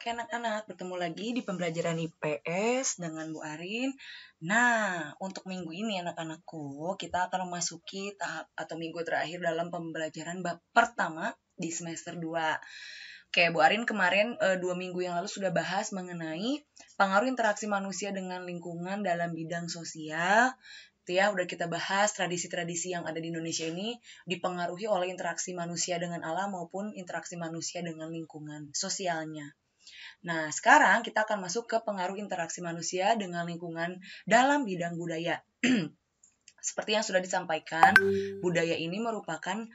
Oke anak-anak, bertemu lagi di pembelajaran IPS dengan Bu Arin. Nah, untuk minggu ini anak-anakku, kita akan memasuki tahap atau minggu terakhir dalam pembelajaran bab pertama di semester 2. Oke, Bu Arin kemarin 2 minggu yang lalu sudah bahas mengenai pengaruh interaksi manusia dengan lingkungan dalam bidang sosial. Itu ya, udah kita bahas tradisi-tradisi yang ada di Indonesia ini dipengaruhi oleh interaksi manusia dengan alam maupun interaksi manusia dengan lingkungan sosialnya. Nah, sekarang kita akan masuk ke pengaruh interaksi manusia dengan lingkungan dalam bidang budaya. Seperti yang sudah disampaikan, budaya ini merupakan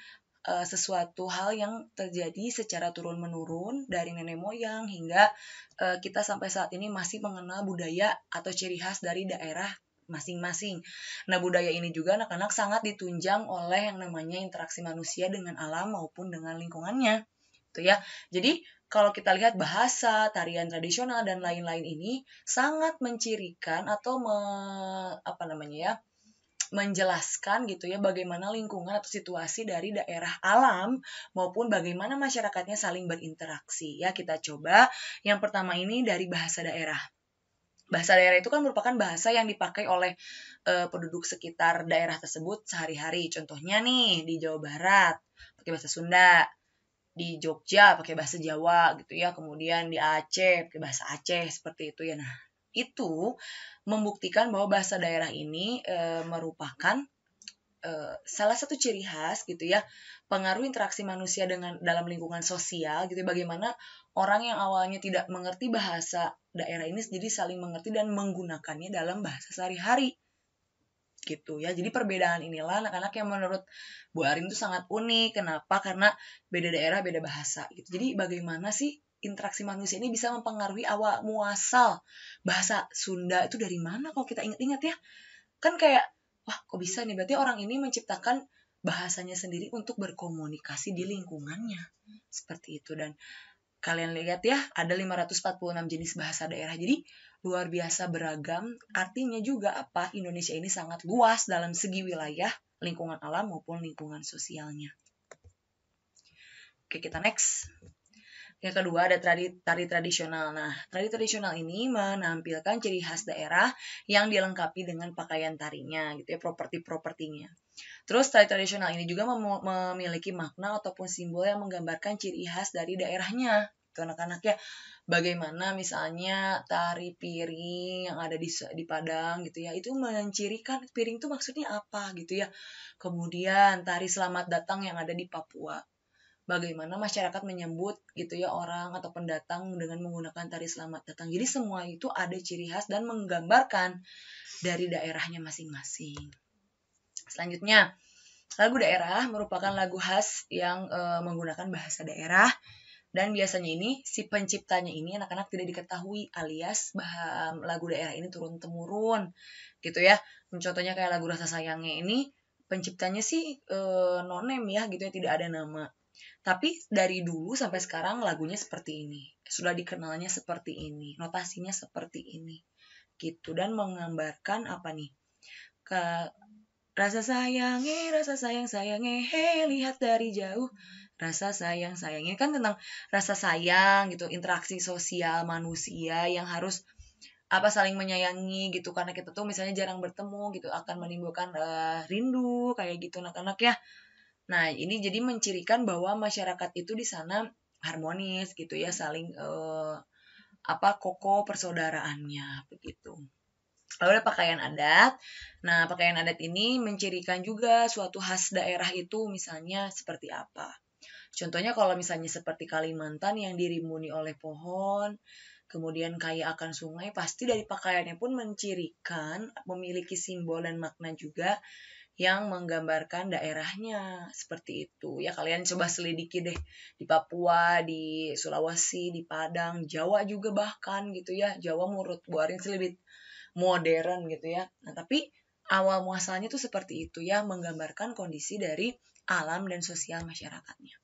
sesuatu hal yang terjadi secara turun-menurun dari nenek moyang hingga kita sampai saat ini masih mengenal budaya atau ciri khas dari daerah masing-masing. Nah, budaya ini juga anak-anak sangat ditunjang oleh yang namanya interaksi manusia dengan alam maupun dengan lingkungannya. Tuh ya. Jadi, kalau kita lihat bahasa, tarian tradisional dan lain-lain ini sangat mencirikan atau menjelaskan gitu ya bagaimana lingkungan atau situasi dari daerah alam maupun bagaimana masyarakatnya saling berinteraksi. Ya, kita coba yang pertama ini dari bahasa daerah. Bahasa daerah itu kan merupakan bahasa yang dipakai oleh penduduk sekitar daerah tersebut sehari-hari. Contohnya nih di Jawa Barat pakai bahasa Sunda, di Jogja pakai bahasa Jawa gitu ya, kemudian di Aceh pakai bahasa Aceh seperti itu ya. Nah, itu membuktikan bahwa bahasa daerah ini merupakan salah satu ciri khas gitu ya, pengaruh interaksi manusia dengan dalam lingkungan sosial gitu ya, bagaimana orang yang awalnya tidak mengerti bahasa daerah ini jadi saling mengerti dan menggunakannya dalam bahasa sehari-hari gitu ya. Jadi perbedaan inilah anak-anak yang menurut Bu Arin itu sangat unik. Kenapa? Karena beda daerah, beda bahasa gitu. Jadi bagaimana sih interaksi manusia ini bisa mempengaruhi awal muasal bahasa Sunda itu dari mana kalau kita ingat-ingat ya. Kan kayak, wah kok bisa nih, berarti orang ini menciptakan bahasanya sendiri untuk berkomunikasi di lingkungannya. Seperti itu. Dan kalian lihat ya, ada 546 jenis bahasa daerah. Jadi luar biasa beragam. Artinya juga apa? Indonesia ini sangat luas dalam segi wilayah, lingkungan alam maupun lingkungan sosialnya. Oke, kita next. Yang kedua ada tari tradisional. Nah, tari tradisional ini menampilkan ciri khas daerah yang dilengkapi dengan pakaian tarinya, gitu ya, properti-propertinya. Terus tari tradisional ini juga memiliki makna ataupun simbol yang menggambarkan ciri khas dari daerahnya. Itu anak-anak ya, bagaimana misalnya tari piring yang ada di Padang gitu ya, itu mencirikan piring itu maksudnya apa gitu ya. Kemudian tari selamat datang yang ada di Papua, bagaimana masyarakat menyambut gitu ya orang atau pendatang dengan menggunakan tari selamat datang. Jadi semua itu ada ciri khas dan menggambarkan dari daerahnya masing-masing. Selanjutnya, lagu daerah merupakan lagu khas yang menggunakan bahasa daerah. Dan biasanya ini si penciptanya ini anak-anak tidak diketahui, alias lagu daerah ini turun-temurun gitu ya. Contohnya kayak lagu Rasa Sayangnya ini penciptanya sih nonem ya gitu ya, tidak ada nama. Tapi dari dulu sampai sekarang lagunya seperti ini. Sudah dikenalnya seperti ini, notasinya seperti ini gitu, dan menggambarkan apa nih? Rasa sayang sayange, hei lihat dari jauh. Rasa sayang ini kan tentang rasa sayang gitu, interaksi sosial manusia yang harus saling menyayangi gitu, karena kita tuh misalnya jarang bertemu gitu akan menimbulkan rindu kayak gitu anak-anak ya. Nah, ini jadi mencirikan bahwa masyarakat itu di sana harmonis gitu ya, saling kokoh persaudaraannya begitu. Lalu ada pakaian adat. Nah, pakaian adat ini mencirikan juga suatu khas daerah itu, misalnya seperti apa. Contohnya kalau misalnya seperti Kalimantan yang dirimbuni oleh pohon, kemudian kaya akan sungai, pasti dari pakaiannya pun mencirikan, memiliki simbol dan makna juga yang menggambarkan daerahnya. Seperti itu. Ya, kalian coba selidiki deh di Papua, di Sulawesi, di Padang, Jawa juga bahkan gitu ya. Jawa menurut Bu Arin sih lebih modern gitu ya. Nah, tapi awal muasalnya tuh seperti itu ya, menggambarkan kondisi dari alam dan sosial masyarakatnya.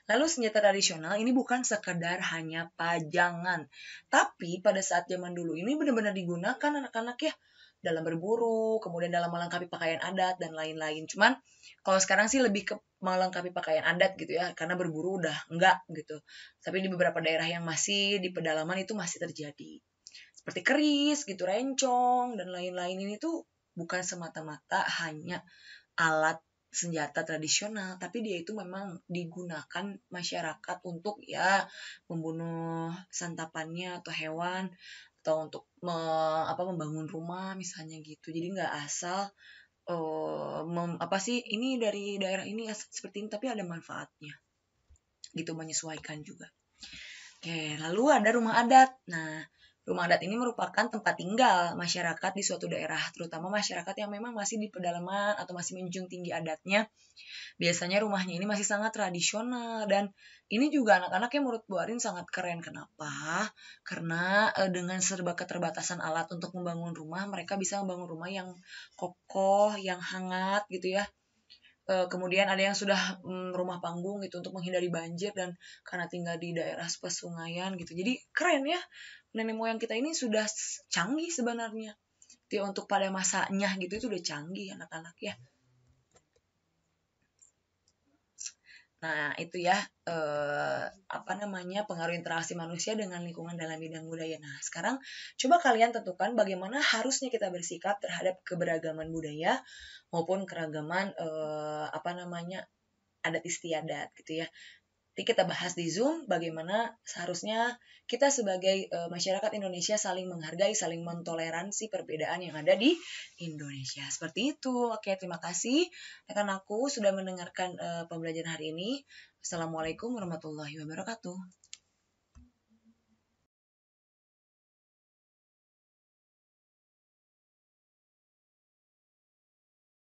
Lalu senjata tradisional ini bukan sekedar hanya pajangan, tapi pada saat zaman dulu ini benar-benar digunakan anak-anak ya. dalam berburu, kemudian dalam melengkapi pakaian adat dan lain-lain. Cuman kalau sekarang sih lebih ke melengkapi pakaian adat gitu ya, karena berburu udah enggak gitu. Tapi di beberapa daerah yang masih di pedalaman itu masih terjadi. Seperti keris gitu, rencong dan lain-lain ini tuh bukan semata-mata hanya alat senjata tradisional, tapi dia itu memang digunakan masyarakat untuk ya membunuh santapannya atau hewan atau untuk membangun rumah misalnya gitu. Jadi nggak asal apa sih ini dari daerah ini seperti ini, tapi ada manfaatnya gitu, menyesuaikan juga. Oke, lalu ada rumah adat. Nah, rumah adat ini merupakan tempat tinggal masyarakat di suatu daerah, terutama masyarakat yang memang masih di pedalaman atau masih menjunjung tinggi adatnya. Biasanya rumahnya ini masih sangat tradisional, dan ini juga anak-anaknya menurut Bu Arin sangat keren. Kenapa? Karena dengan serba keterbatasan alat untuk membangun rumah, mereka bisa membangun rumah yang kokoh, yang hangat gitu ya. Kemudian ada yang sudah rumah panggung gitu untuk menghindari banjir, dan karena tinggal di daerah pesungayan gitu. Jadi keren ya, nenek moyang kita ini sudah canggih sebenarnya. Dia untuk pada masanya gitu itu udah canggih anak-anak ya. Nah, itu ya pengaruh interaksi manusia dengan lingkungan dalam bidang budaya. Nah, sekarang coba kalian tentukan bagaimana harusnya kita bersikap terhadap keberagaman budaya maupun keragaman adat istiadat gitu ya. Nanti kita bahas di Zoom bagaimana seharusnya kita sebagai masyarakat Indonesia saling menghargai, saling mentoleransi perbedaan yang ada di Indonesia. Seperti itu. Oke, terima kasih rekan aku sudah mendengarkan pembelajaran hari ini. Assalamualaikum warahmatullahi wabarakatuh.